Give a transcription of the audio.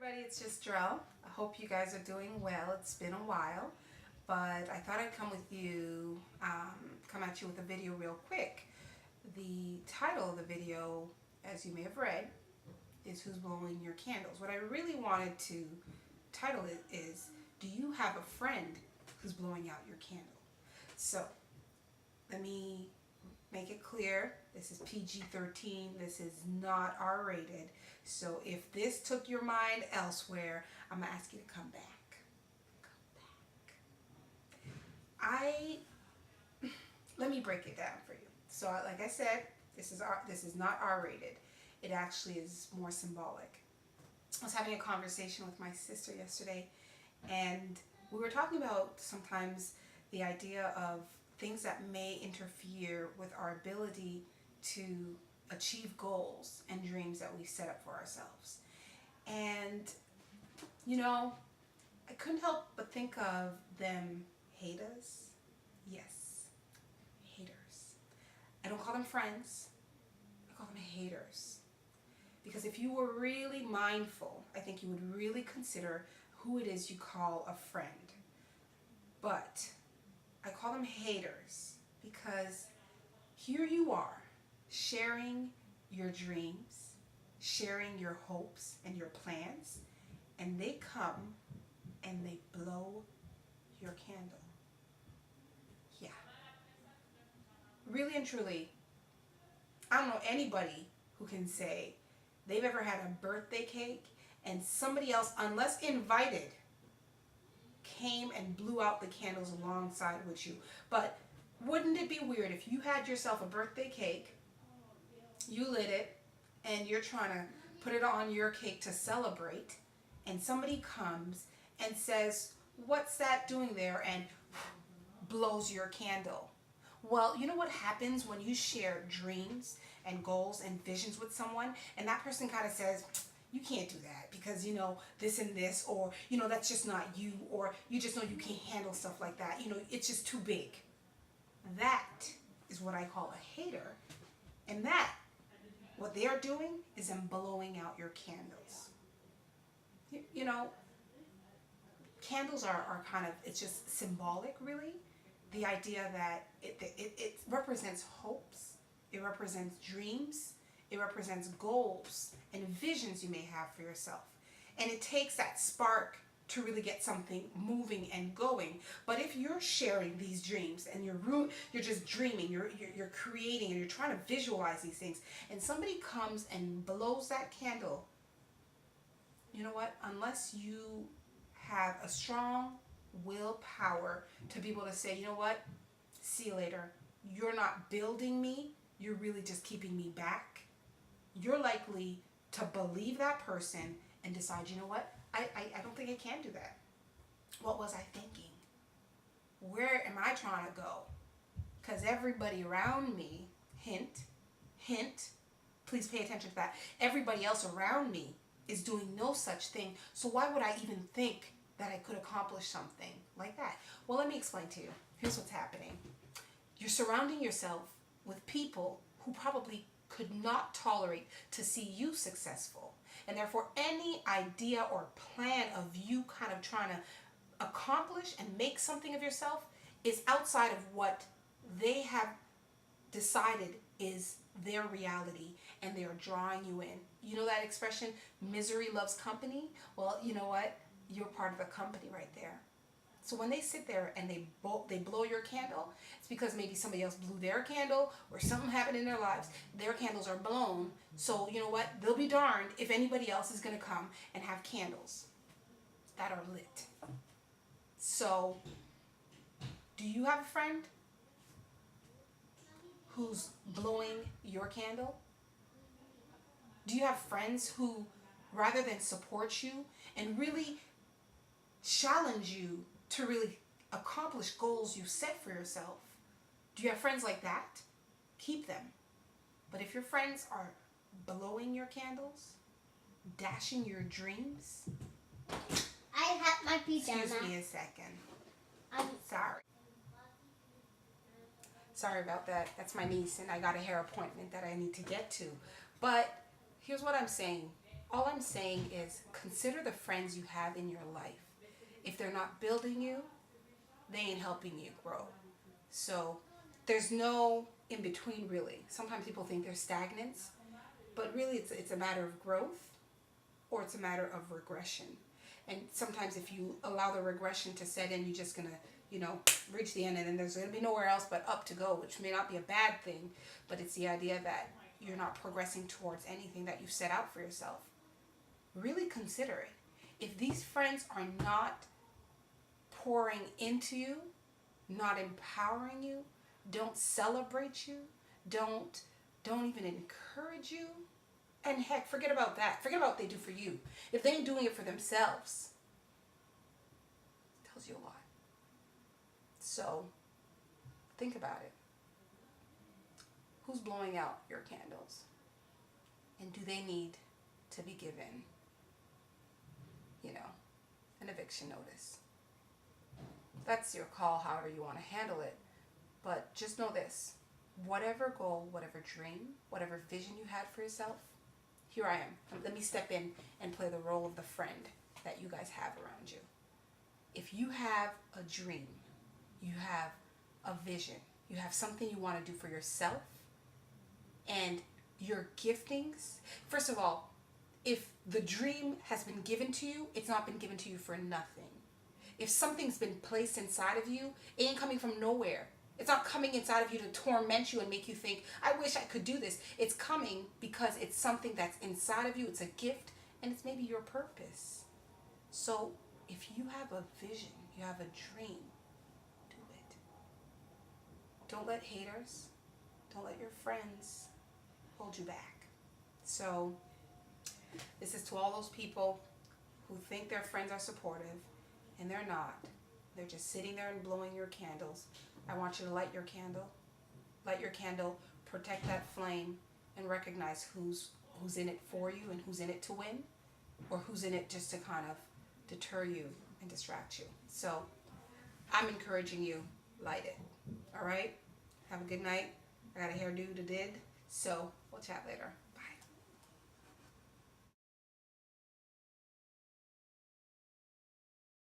Everybody, it's just Drell. I hope you guys are doing well. It's been a while, but I thought I'd come at you with a video real quick. The title of the video, as you may have read, is Who's Blowing Your Candles? What I really wanted to title it is, do you have a friend who's blowing out your candle? So, let me make it clear, this is PG-13, this is not R-rated. So if this took your mind elsewhere, I'm going to ask you to come back. Let me break it down for you. So like I said, this is not R-rated. It actually is more symbolic. I was having a conversation with my sister yesterday, and we were talking about sometimes the idea of things that may interfere with our ability to achieve goals and dreams that we set up for ourselves. And, I couldn't help but think of them haters. Yes, haters. I don't call them friends. I call them haters. Because if you were really mindful, I think you would really consider who it is you call a friend. But I call them haters because here you are, sharing your dreams, sharing your hopes and your plans, and they come and they blow your candle. Yeah. Really and truly, I don't know anybody who can say they've ever had a birthday cake and somebody else, unless invited, came and blew out the candles alongside with you. But wouldn't it be weird if you had yourself a birthday cake, you lit it, and you're trying to put it on your cake to celebrate, and somebody comes and says, "What's that doing there?" and blows your candle? Well, you know what happens when you share dreams and goals and visions with someone, and that person kind of says, "You can't do that because, this and this," or, "That's just not you," or, "You just know you can't handle stuff like that. It's just too big." That is what I call a hater. And what they are doing is them blowing out your candles. Candles are kind of, it's just symbolic, really. The idea that it represents hopes, it represents dreams, it represents goals and visions you may have for yourself. And it takes that spark to really get something moving and going. But if you're sharing these dreams and you're just dreaming, you're creating, and you're trying to visualize these things, and somebody comes and blows that candle, you know what? Unless you have a strong willpower to be able to say, "You know what? See you later. You're not building me. You're really just keeping me back." You're likely to believe that person and decide, "You know what? I don't think I can do that. What was I thinking? Where am I trying to go? Because everybody around me," hint, hint, please pay attention to that, "everybody else around me is doing no such thing. So why would I even think that I could accomplish something like that?" Well, let me explain to you. Here's what's happening. You're surrounding yourself with people who probably could not tolerate to see you successful. And therefore, any idea or plan of you kind of trying to accomplish and make something of yourself is outside of what they have decided is their reality, and they are drawing you in. You know that expression, misery loves company? Well, you know what? You're part of the company right there. So when they sit there and they blow your candle, it's because maybe somebody else blew their candle or something happened in their lives. Their candles are blown. So you know what? They'll be darned if anybody else is going to come and have candles that are lit. So, do you have a friend who's blowing your candle? Do you have friends who, rather than support you and really challenge you to really accomplish goals you set for yourself, do you have friends like that? Keep them. But if your friends are blowing your candles, dashing your dreams, I have my pajama. excuse me a second. Sorry about that. That's my niece, and I got a hair appointment that I need to get to. But here's what I'm saying. All I'm saying is consider the friends you have in your life. If they're not building you, they ain't helping you grow. So there's no in between really. Sometimes people think they're stagnants, but really it's a matter of growth or it's a matter of regression. And sometimes if you allow the regression to set in, you're just gonna, reach the end and then there's gonna be nowhere else but up to go, which may not be a bad thing, but it's the idea that you're not progressing towards anything that you've set out for yourself. Really consider it. If these friends are not pouring into you, not empowering you, don't celebrate you, don't even encourage you, and heck, forget about that. Forget about what they do for you. If they ain't doing it for themselves, it tells you a lot. So, think about it. Who's blowing out your candles? And do they need to be given, an eviction notice? That's your call, however you want to handle it. But just know this. Whatever goal, whatever dream, whatever vision you had for yourself, here I am. Let me step in and play the role of the friend that you guys have around you. If you have a dream, you have a vision, you have something you want to do for yourself, and your giftings, first of all, if the dream has been given to you, it's not been given to you for nothing. If something's been placed inside of you, it ain't coming from nowhere. It's not coming inside of you to torment you and make you think, I wish I could do this. It's coming because it's something that's inside of you. It's a gift, and it's maybe your purpose. So if you have a vision, you have a dream, do it. Don't let haters, don't let your friends hold you back. So this is to all those people who think their friends are supportive, and they're not. They're just sitting there and blowing your candles. I want you to light your candle. Light your candle, protect that flame, and recognize who's in it for you and who's in it to win, or who's in it just to kind of deter you and distract you. So I'm encouraging you, light it. All right? Have a good night. I got a hairdo to did, so we'll chat later.